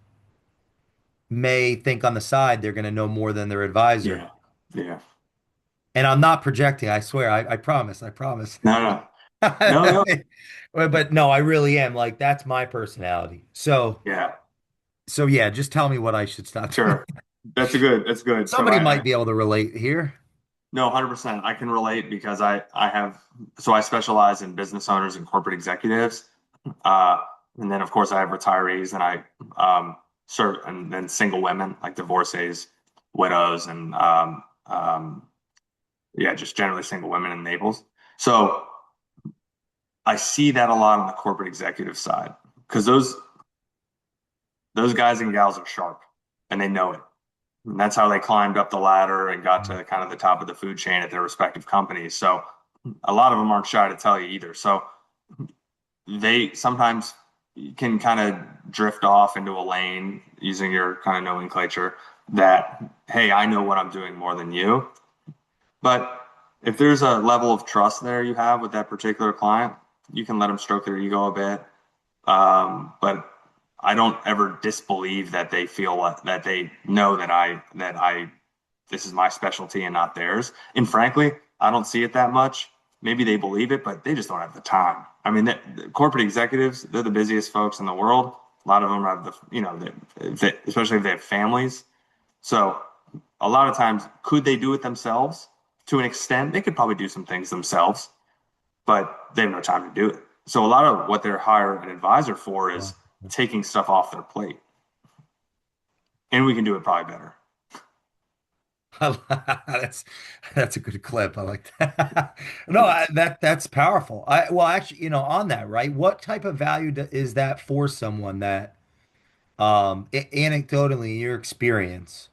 may think on the side they're going to know more than their advisor. yeah, yeah. And I'm not projecting, I swear, I promise, I promise. No, no, no, no. But no, I really am. Like, that's my personality. Yeah, So yeah, just tell me what I should stop doing. sure. That's a good. That's good. So Somebody might be able to relate here. no, 100%. I can relate because I have so I specialize in business owners and corporate executives. Uh, and then of course I have retirees and I serve and then single women like divorcees, widows, and yeah, just generally single women in Naples. So I see that a lot on the corporate executive side because those guys and gals are sharp and they know it. And that's how they climbed up the ladder and got to kind of the top of the food chain at their respective companies. So a lot of them aren't shy to tell you either. So they sometimes can kind of drift off into a lane using your kind of nomenclature that, hey, I know what I'm doing more than you. But if there's a level of trust there you have with that particular client, you can let them stroke their ego a bit. But I don't ever disbelieve that they feel that they know that I this is my specialty and not theirs. And frankly, I don't see it that much. Maybe they believe it, but they just don't have the time. I mean, the corporate executives, they're the busiest folks in the world. A lot of them have especially if they have families. So a lot of times, could they do it themselves? To an extent, they could probably do some things themselves, but they have no time to do it. So a lot of what they're hiring an advisor for is Wow. taking stuff off their plate, and we can do it probably better. That's that's a good clip. I like that. No, that's powerful. Well, actually, on that, right? What type of value is that for someone that, anecdotally, your experience,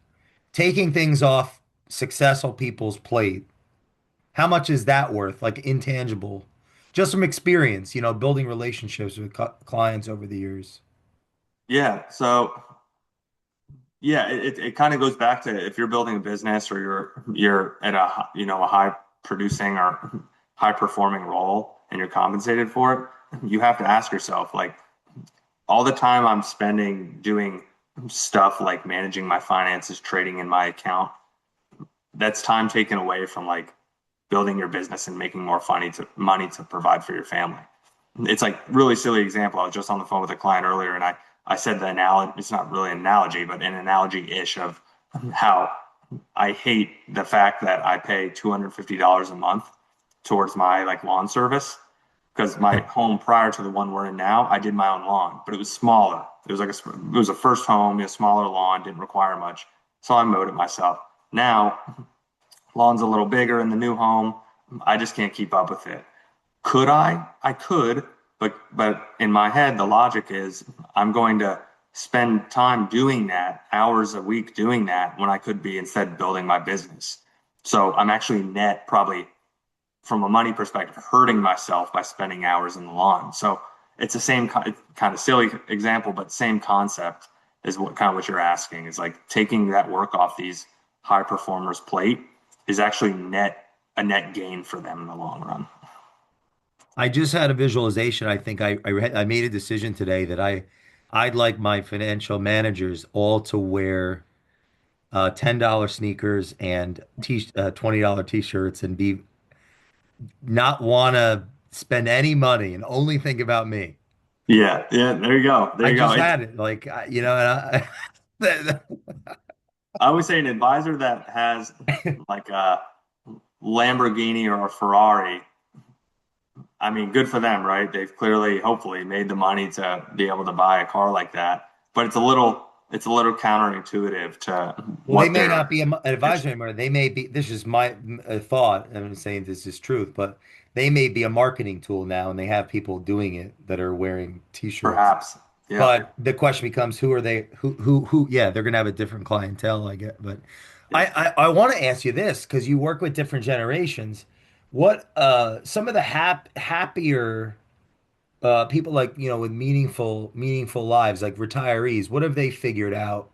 taking things off successful people's plate, how much is that worth? Like intangible, just from experience, building relationships with clients over the years. Yeah. So yeah, it kind of goes back to if you're building a business or you're at a high producing or high performing role and you're compensated for it. you have to ask yourself, like, all the time I'm spending doing stuff like managing my finances, trading in my account, that's time taken away from like building your business and making more money to provide for your family. It's like really silly example. I was just on the phone with a client earlier, and I said the analogy. It's not really an analogy, but an analogy-ish of how I hate the fact that I pay $250 a month towards my like lawn service because my home prior to the one we're in now, I did my own lawn, but it was smaller. It was a first home, a smaller lawn, didn't require much, so I mowed it myself. Now lawn's a little bigger in the new home. I just can't keep up with it. Could I? I could, but in my head, the logic is I'm going to spend time doing that, hours a week doing that, when I could be instead building my business. So I'm actually net probably from a money perspective hurting myself by spending hours in the lawn. So it's the same kind of silly example, but same concept is what kind of what you're asking is like taking that work off these high performers plate is actually a net gain for them in the long run. I just had a visualization. I think I made a decision today that I'd like my financial managers all to wear $10 sneakers and $20 t-shirts and be not want to spend any money and only think about me. Yeah, yeah, there you go. There I you go. just had it like and I would say an advisor that has like a Lamborghini or a Ferrari, I mean, good for them, right? They've clearly, hopefully, made the money to be able to buy a car like that. But it's a little counterintuitive to well, they what may they're. not be an advisor anymore. They may be, this is my thought. I'm saying this is truth, but they may be a marketing tool now and they have people doing it that are wearing t-shirts. Perhaps. Yeah. But the question becomes, who are they? Yeah, they're going to have a different clientele, I get. But Yeah. I want to ask you this because you work with different generations. What some of the happier people like with meaningful lives, like retirees, what have they figured out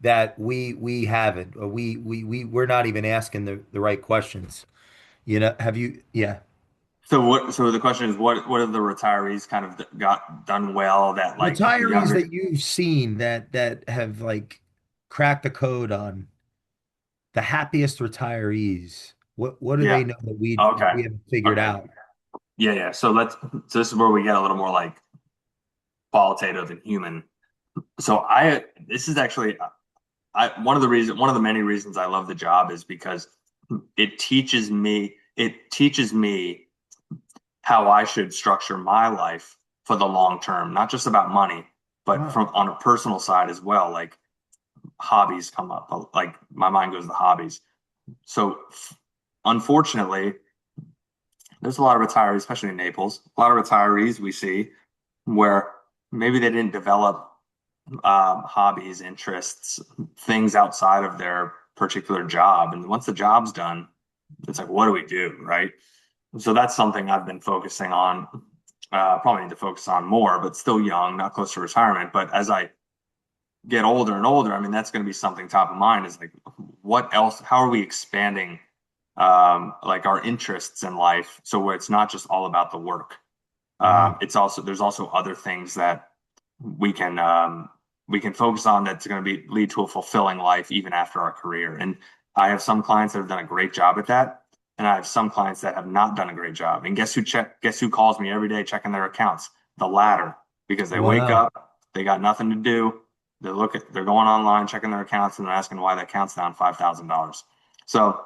that we haven't, or we're not even asking the right questions? Have you? Yeah. So what? So the question is, what have the retirees kind of got done well that like the Retirees younger? that you've seen that have like cracked the code on the happiest retirees. What do Yeah. they know that Okay. we haven't figured Okay. out? Yeah. Yeah. So this is where we get a little more like qualitative and human. So this is actually one of the many reasons I love the job is because it teaches me how I should structure my life for the long term, not just about money, but Wow. from on a personal side as well. Like hobbies come up, like my mind goes to hobbies. So unfortunately, there's a lot of retirees, especially in Naples, a lot of retirees we see where maybe they didn't develop hobbies, interests, things outside of their particular job. And once the job's done, it's like, what do we do, right? So that's something I've been focusing on. Probably need to focus on more, but still young, not close to retirement. But as I get older and older, I mean, that's going to be something top of mind. Is like, what else? How are we expanding, like our interests in life, so where it's not just all about the work. Wow. It's also there's also other things that we can we can focus on that's going to be lead to a fulfilling life even after our career. And I have some clients that have done a great job at that, and I have some clients that have not done a great job. And guess who calls me every day checking their accounts? The latter, because they wake Wow. up, they got nothing to do. They're going online checking their accounts and they're asking why their account's down $5,000. So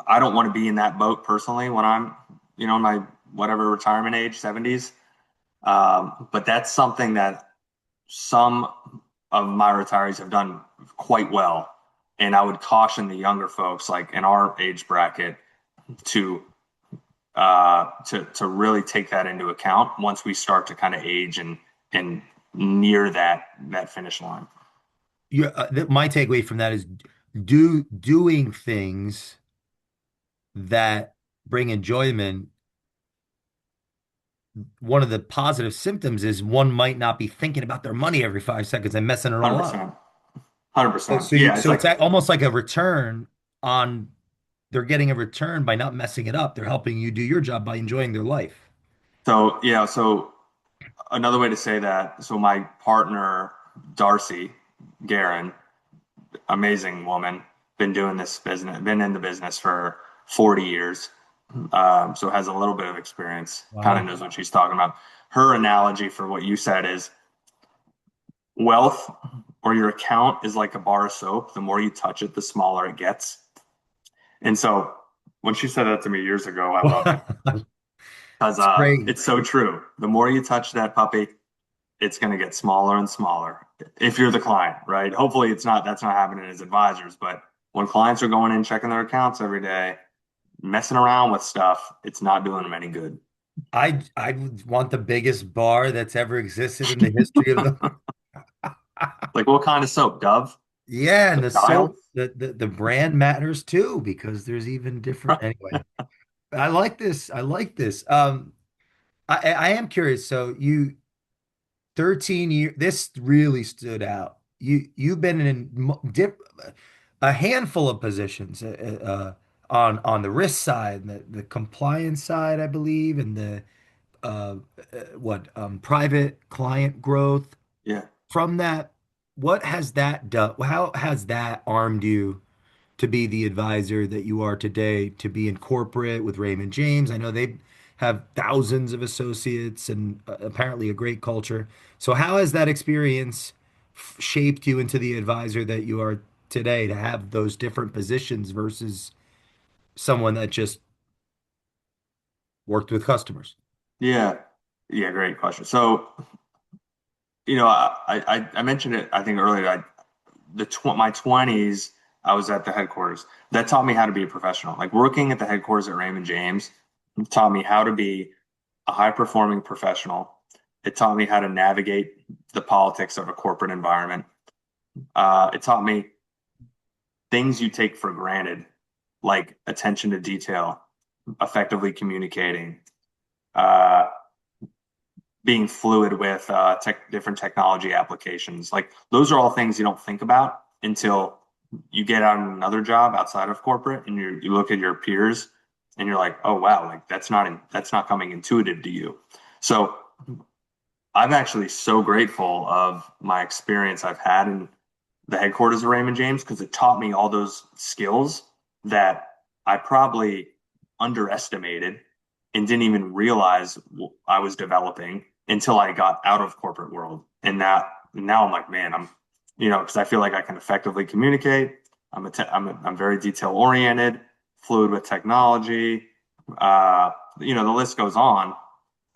I don't want to be in that boat personally when I'm, in my whatever retirement age, 70s. But that's something that some of my retirees have done quite well. And I would caution the younger folks, like in our age bracket, to to really take that into account once we start to kind of age and near that finish line. My takeaway from that is doing things that bring enjoyment. One of the positive symptoms is one might not be thinking about their money every 5 seconds and messing it all up. 100%. 100%. So Yeah, it's it's like almost like a return on they're getting a return by not messing it up. They're helping you do your job by enjoying their life. So yeah, so another way to say that, so my partner, Darcy Guerin, amazing woman, been doing this business, been in the business for 40 years. So has a little bit of experience, kind of Wow. knows what she's talking about. Her analogy for what you said is wealth or your account is like a bar of soap. The more you touch it, the smaller it gets. And so when she said that to me years ago, I loved it because It's great. it's so true. The more you touch that puppy, it's going to get smaller and smaller if you're the client, right? Hopefully, that's not happening as advisors, but when clients are going in checking their accounts every day, messing around with stuff, it's not doing them any good. I would want the biggest bar that's ever existed in the history of the. Like what kind of soap? Dove? Yeah, and The the dial? soap, the brand matters too because there's even different. Anyway, I like this. I like this. I am curious. So you 13 years. This really stood out. You've been in a handful of positions on the risk side, the compliance side, I believe, and the private client growth. Yeah. From that, what has that done? How has that armed you to be the advisor that you are today, to be in corporate with Raymond James? I know they have thousands of associates and apparently a great culture. So how has that experience shaped you into the advisor that you are today, to have those different positions versus someone that just worked with customers? Yeah. Yeah, great question. So, I mentioned it, I think earlier, my 20s, I was at the headquarters. That taught me how to be a professional. Like working at the headquarters at Raymond James taught me how to be a high performing professional. It taught me how to navigate the politics of a corporate environment. It taught me things you take for granted, like attention to detail, effectively communicating, uh, being fluid with different technology applications. Like those are all things you don't think about until you get out on another job outside of corporate, and you look at your peers, and you're like, oh wow, like that's not coming intuitive to you. So I'm actually so grateful of my experience I've had in the headquarters of Raymond James because it taught me all those skills that I probably underestimated and didn't even realize I was developing until I got out of corporate world. And now I'm like, man, because I feel like I can effectively communicate. I'm very detail oriented, fluid with technology. Uh, the list goes on,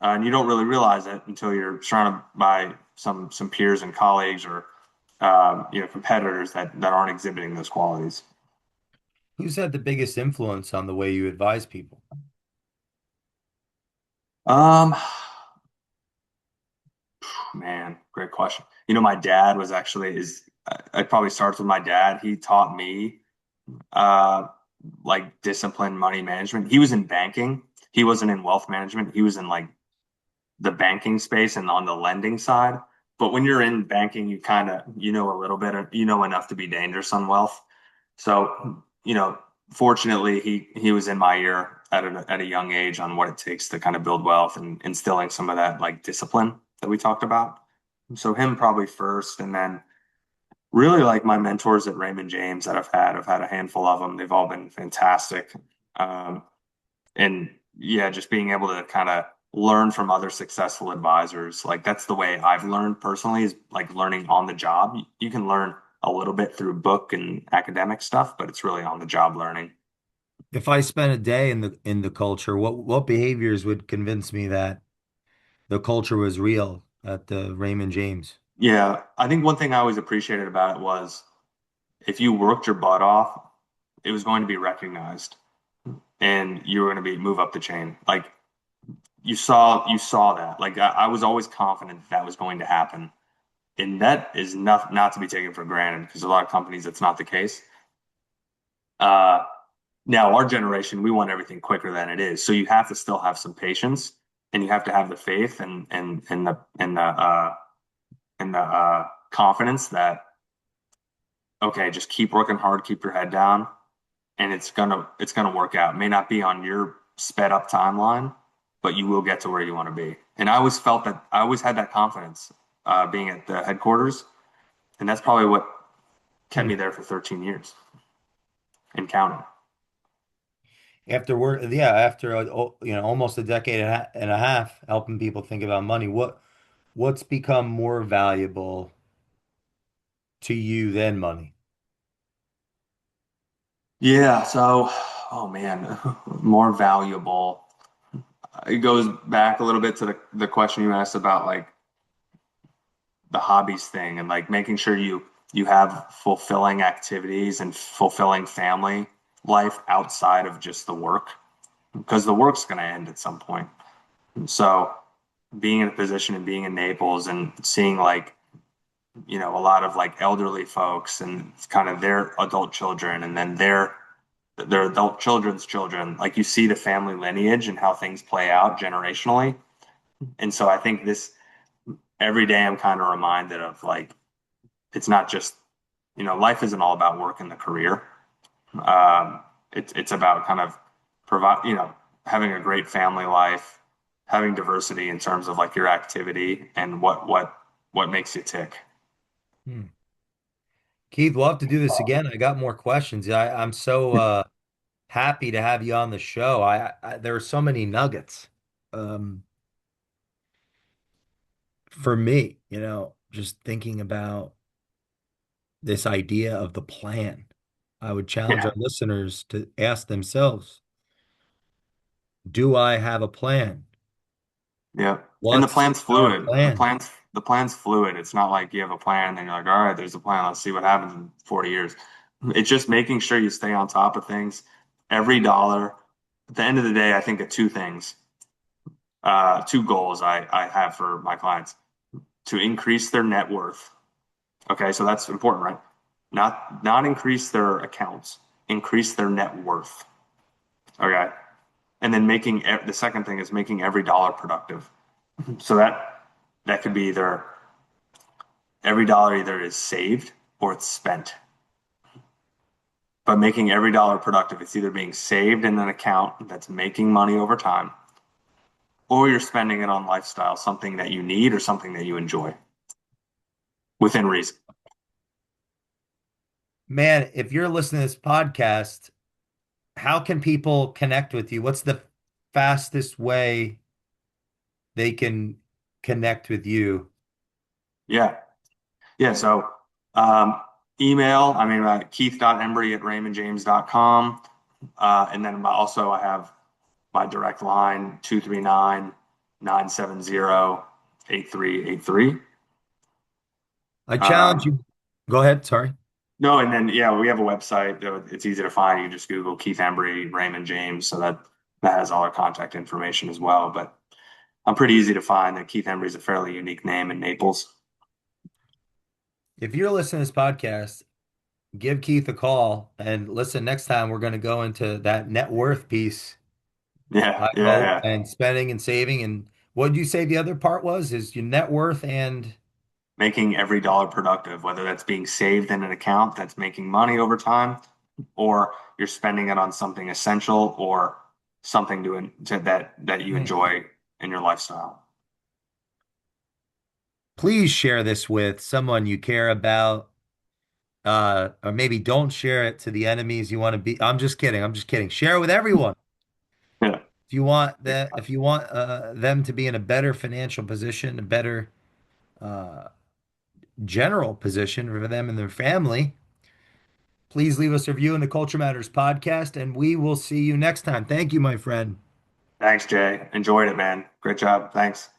and you don't really realize it until you're surrounded by some peers and colleagues or competitors that aren't exhibiting those qualities. Who's had the biggest influence on the way you advise people? Um, Man, great question. My dad was actually is it probably starts with my dad. He taught me uh like disciplined money management. He was in banking. He wasn't in wealth management. He was in like the banking space and on the lending side. But when you're in banking, you kind of a little bit you know enough to be dangerous on wealth. So, fortunately, he was in my ear at a young age on what it takes to kind of build wealth and instilling some of that like discipline that we talked about. So him probably first, and then really like my mentors at Raymond James that I've had a handful of them. They've all been fantastic. Um, and yeah, just being able to kind of learn from other successful advisors. Like that's the way I've learned personally is like learning on the job. You can learn a little bit through book and academic stuff, but it's really on the job learning. If I spent a day in the culture, what behaviors would convince me that the culture was real at the Raymond James? Yeah, I think one thing I always appreciated about it was if you worked your butt off, it was going to be recognized and you were going to be move up the chain. Like you saw that. Like I was always confident that was going to happen. And that is not to be taken for granted because a lot of companies it's not the case. Uh, Now our generation, we want everything quicker than it is. So you have to still have some patience and you have to have the faith and the confidence that okay, just keep working hard, keep your head down, and it's gonna work out. It may not be on your sped up timeline, but you will get to where you want to be. And I always felt that I always had that confidence being at the headquarters, and that's probably what kept Hmm. me there for 13 years and counting. After work, yeah, after almost a decade and a half helping people think about money, what's become more valuable to you than money? Yeah, so oh man, more valuable. It goes back a little bit to the question you asked about like the hobbies thing and like making sure you have fulfilling activities and fulfilling family life outside of just the work because the work's going to end at some point. So being in a position and being in Naples and seeing like, a lot of like elderly folks and kind of their adult children and then their adult children's children, like you see the family lineage and how things play out generationally. And so I think this every day I'm kind of reminded of like it's not just, life isn't all about work and the career. It's about kind of provide, having a great family life, having diversity in terms of like your activity and what makes you tick. Hmm. Keith, we'll have to do this again. I got more questions. I'm so happy to have you on the show. There are so many nuggets um, for me, just thinking about this idea of the plan. I would challenge Yeah, our listeners to ask themselves, do I have a plan? yeah. And the What's plan's our fluid. The plan? plan's the plan's fluid. It's not like you have a plan and then you're like, all right, there's a plan. Let's see what happens in 40 years. It's just making sure you stay on top of things. Every dollar. At the end of the day, I think of two things, two goals I have for my clients to increase their net worth. Okay, so that's important, right? Not increase their accounts, increase their net worth. Okay, and then making the second thing is making every dollar productive. So that could be either every dollar either is saved or it's spent. But making every dollar productive, it's either being saved in an account that's making money over time, or you're spending it on lifestyle, something that you need or something that you enjoy within reason. Man, if you're listening to this podcast, how can people connect with you? What's the fastest way they can connect with you? Yeah. Yeah. So um, email, I mean, Keith.Embree at RaymondJames.com. And then also I have my direct line, 239-970-8383. I challenge Um, you. Go ahead. Sorry. no, and then, yeah, we have a website. It's easy to find. You just Google Keith Embree, Raymond James. So that has all our contact information as well. But I'm pretty easy to find. That Keith Embree is a fairly unique name in Naples. If you're listening to this podcast, give Keith a call and listen. Next time, we're going to go into that net worth piece, Yeah, I yeah, hope, yeah. and spending and saving. And what did you say the other part was? Is your net worth and Making every dollar productive, whether that's being saved in an account that's making money over time, or you're spending it on something essential or something that you hmm, enjoy in your lifestyle. please share this with someone you care about. Or maybe don't share it to the enemies you want to be. I'm just kidding. I'm just kidding. Share it with everyone. Yeah, If you want them to be in a better financial position, a better uh, general position for them and their family, please leave us a review in the Culture Matters podcast, and we will see you next time. Thank you, my friend. thanks, Jay. Enjoyed it, man. Great job. Thanks.